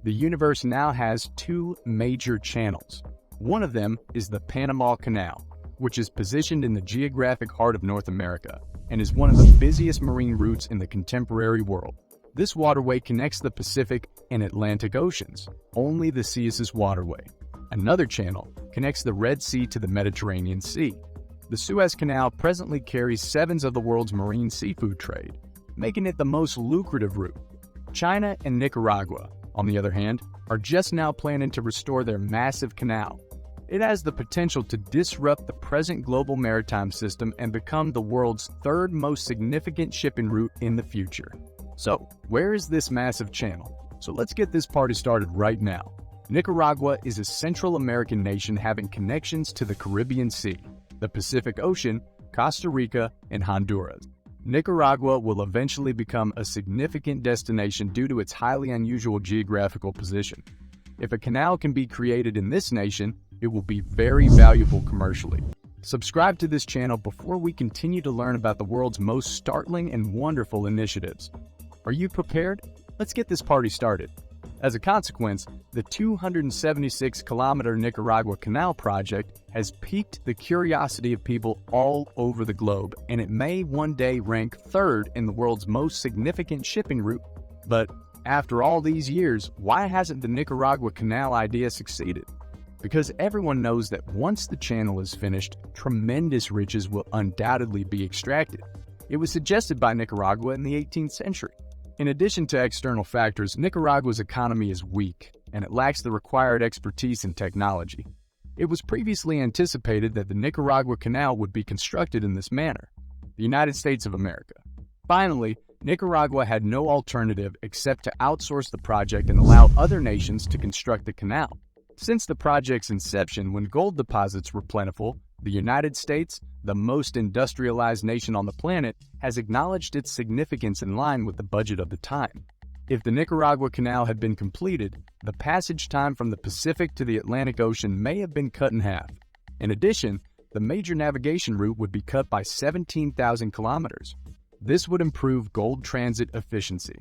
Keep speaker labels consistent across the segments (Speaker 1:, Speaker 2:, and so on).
Speaker 1: The universe now has two major channels. One of them is the Panama Canal, which is positioned in the geographic heart of North America and is one of the busiest marine routes in the contemporary world. This waterway connects the Pacific and Atlantic Oceans, only the Suez Waterway. Another channel connects the Red Sea to the Mediterranean Sea. The Suez Canal presently carries sevens of the world's marine seafood trade, making it the most lucrative route. China and Nicaragua, on the other hand, are just now planning to restore their massive canal. It has the potential to disrupt the present global maritime system and become the world's third most significant shipping route in the future. So, where is this massive channel? So let's get this party started right now. Nicaragua is a Central American nation having connections to the Caribbean Sea, the Pacific Ocean, Costa Rica, and Honduras. Nicaragua will eventually become a significant destination due to its highly unusual geographical position. If a canal can be created in this nation, it will be very valuable commercially. Subscribe to this channel before we continue to learn about the world's most startling and wonderful initiatives. Are you prepared? Let's get this party started. As a consequence, the 276-kilometer Nicaragua Canal project has piqued the curiosity of people all over the globe, and it may one day rank third in the world's most significant shipping route. But after all these years, why hasn't the Nicaragua Canal idea succeeded? Because everyone knows that once the channel is finished, tremendous riches will undoubtedly be extracted. It was suggested by Nicaragua in the 18th century. In addition to external factors, Nicaragua's economy is weak, and it lacks the required expertise and technology. It was previously anticipated that the Nicaragua Canal would be constructed in this manner, the United States of America. Finally, Nicaragua had no alternative except to outsource the project and allow other nations to construct the canal. Since the project's inception, when gold deposits were plentiful, the United States, the most industrialized nation on the planet, has acknowledged its significance in line with the budget of the time. If the Nicaragua Canal had been completed, the passage time from the Pacific to the Atlantic Ocean may have been cut in half. In addition, the major navigation route would be cut by 17,000 kilometers. This would improve gold transit efficiency.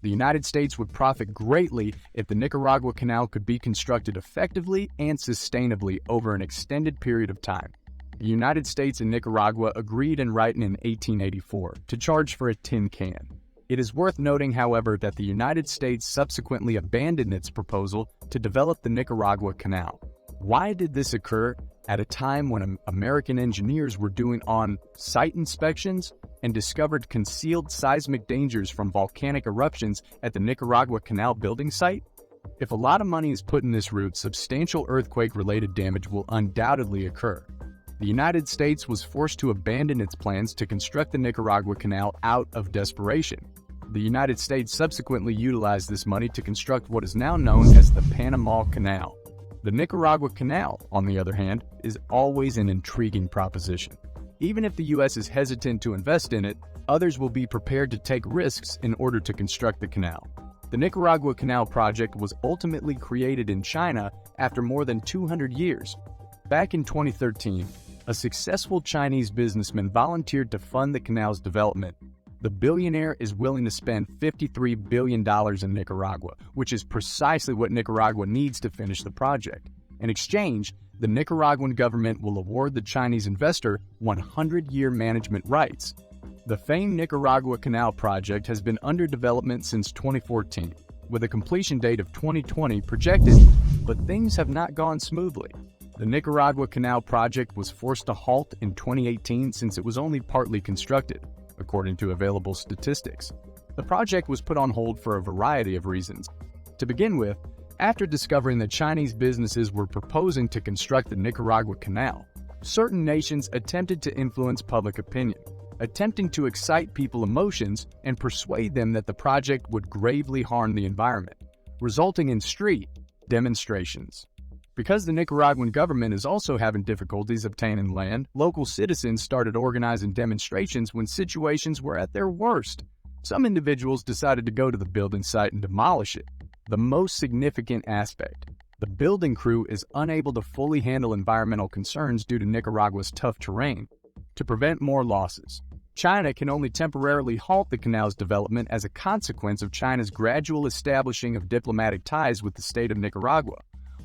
Speaker 1: The United States would profit greatly if the Nicaragua Canal could be constructed effectively and sustainably over an extended period of time. The United States and Nicaragua agreed in writing in 1884 to charge for a tin can. It is worth noting, however, that the United States subsequently abandoned its proposal to develop the Nicaragua Canal. Why did this occur at a time when American engineers were doing on-site inspections and discovered concealed seismic dangers from volcanic eruptions at the Nicaragua Canal building site? If a lot of money is put in this route, substantial earthquake-related damage will undoubtedly occur. The United States was forced to abandon its plans to construct the Nicaragua Canal out of desperation. The United States subsequently utilized this money to construct what is now known as the Panama Canal. The Nicaragua Canal, on the other hand, is always an intriguing proposition. Even if the U.S. is hesitant to invest in it, others will be prepared to take risks in order to construct the canal. The Nicaragua Canal project was ultimately created in China after more than 200 years. Back in 2013, a successful Chinese businessman volunteered to fund the canal's development. The billionaire is willing to spend $53 billion in Nicaragua, which is precisely what Nicaragua needs to finish the project. In exchange, the Nicaraguan government will award the Chinese investor 100-year management rights. The famed Nicaragua Canal project has been under development since 2014, with a completion date of 2020 projected, but things have not gone smoothly. The Nicaragua Canal project was forced to halt in 2018 since it was only partly constructed, according to available statistics. The project was put on hold for a variety of reasons. To begin with, after discovering that Chinese businesses were proposing to construct the Nicaragua Canal, certain nations attempted to influence public opinion, attempting to excite people's emotions and persuade them that the project would gravely harm the environment, resulting in street demonstrations. Because the Nicaraguan government is also having difficulties obtaining land, local citizens started organizing demonstrations when situations were at their worst. Some individuals decided to go to the building site and demolish it. The most significant aspect: the building crew is unable to fully handle environmental concerns due to Nicaragua's tough terrain. To prevent more losses, China can only temporarily halt the canal's development as a consequence of China's gradual establishing of diplomatic ties with the state of Nicaragua.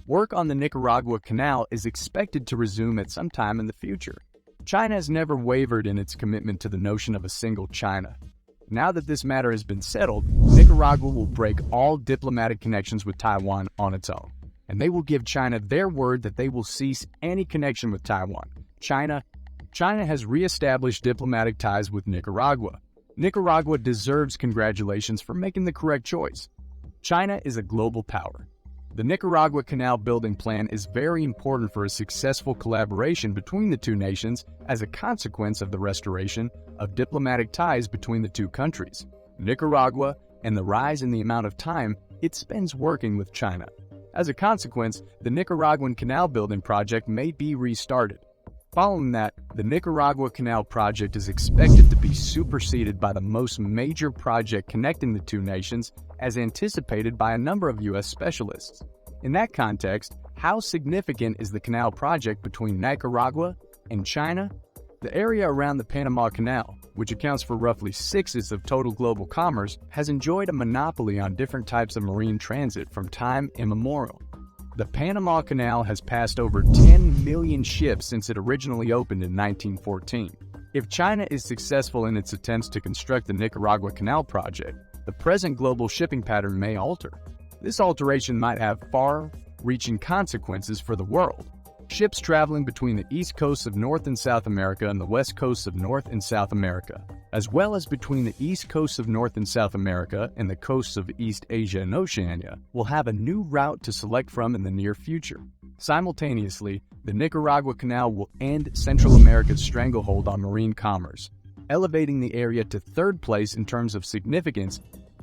Speaker 1: Work on the Nicaragua Canal is expected to resume at some time in the future. China has never wavered in its commitment to the notion of a single China. Now that this matter has been settled, Nicaragua will break all diplomatic connections with Taiwan on its own, and they will give China their word that they will cease any connection with Taiwan. China has re-established diplomatic ties with Nicaragua. Nicaragua deserves congratulations for making the correct choice. China is a global power. The Nicaragua Canal building plan is very important for a successful collaboration between the two nations as a consequence of the restoration of diplomatic ties between the two countries, Nicaragua, and the rise in the amount of time it spends working with China. As a consequence, the Nicaraguan canal building project may be restarted. Following that, the Nicaragua Canal project is expected to be superseded by the most major project connecting the two nations, as anticipated by a number of U.S. specialists. In that context, how significant is the canal project between Nicaragua and China? The area around the Panama Canal, which accounts for roughly 1/6 of total global commerce, has enjoyed a monopoly on different types of marine transit from time immemorial. The Panama Canal has passed over 10 million ships since it originally opened in 1914. If China is successful in its attempts to construct the Nicaragua Canal project, the present global shipping pattern may alter. This alteration might have far-reaching consequences for the world. Ships traveling between the east coasts of North and South America and the west coasts of North and South America, as well as between the east coasts of North and South America and the coasts of East Asia and Oceania, will have a new route to select from in the near future. Simultaneously, the Nicaragua Canal will end Central America's stranglehold on marine commerce, elevating the area to third place in terms of significance.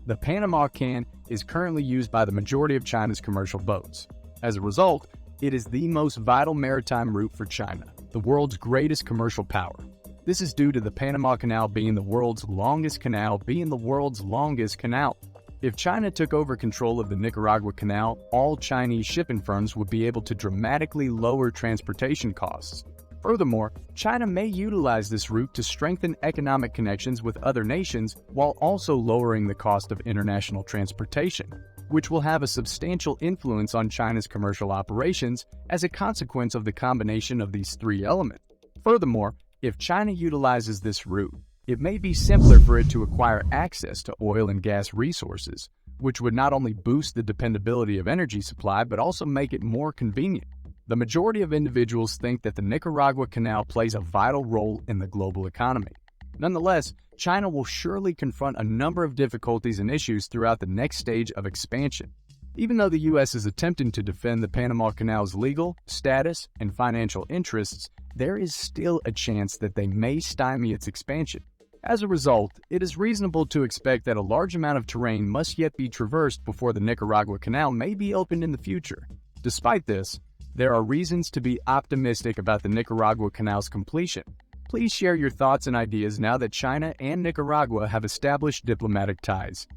Speaker 1: The Panama Canal is currently used by the majority of China's commercial boats. As a result, it is the most vital maritime route for China, the world's greatest commercial power. This is due to the Panama Canal being the world's longest canal. If China took over control of the Nicaragua Canal, all Chinese shipping firms would be able to dramatically lower transportation costs. Furthermore, China may utilize this route to strengthen economic connections with other nations while also lowering the cost of international transportation, which will have a substantial influence on China's commercial operations as a consequence of the combination of these three elements. Furthermore, if China utilizes this route, it may be simpler for it to acquire access to oil and gas resources, which would not only boost the dependability of energy supply but also make it more convenient. The majority of individuals think that the Nicaragua Canal plays a vital role in the global economy. Nonetheless, China will surely confront a number of difficulties and issues throughout the next stage of expansion. Even though the U.S. is attempting to defend the Panama Canal's legal, status, and financial interests, there is still a chance that they may stymie its expansion. As a result, it is reasonable to expect that a large amount of terrain must yet be traversed before the Nicaragua Canal may be opened in the future. Despite this, there are reasons to be optimistic about the Nicaragua Canal's completion. Please share your thoughts and ideas now that China and Nicaragua have established diplomatic ties.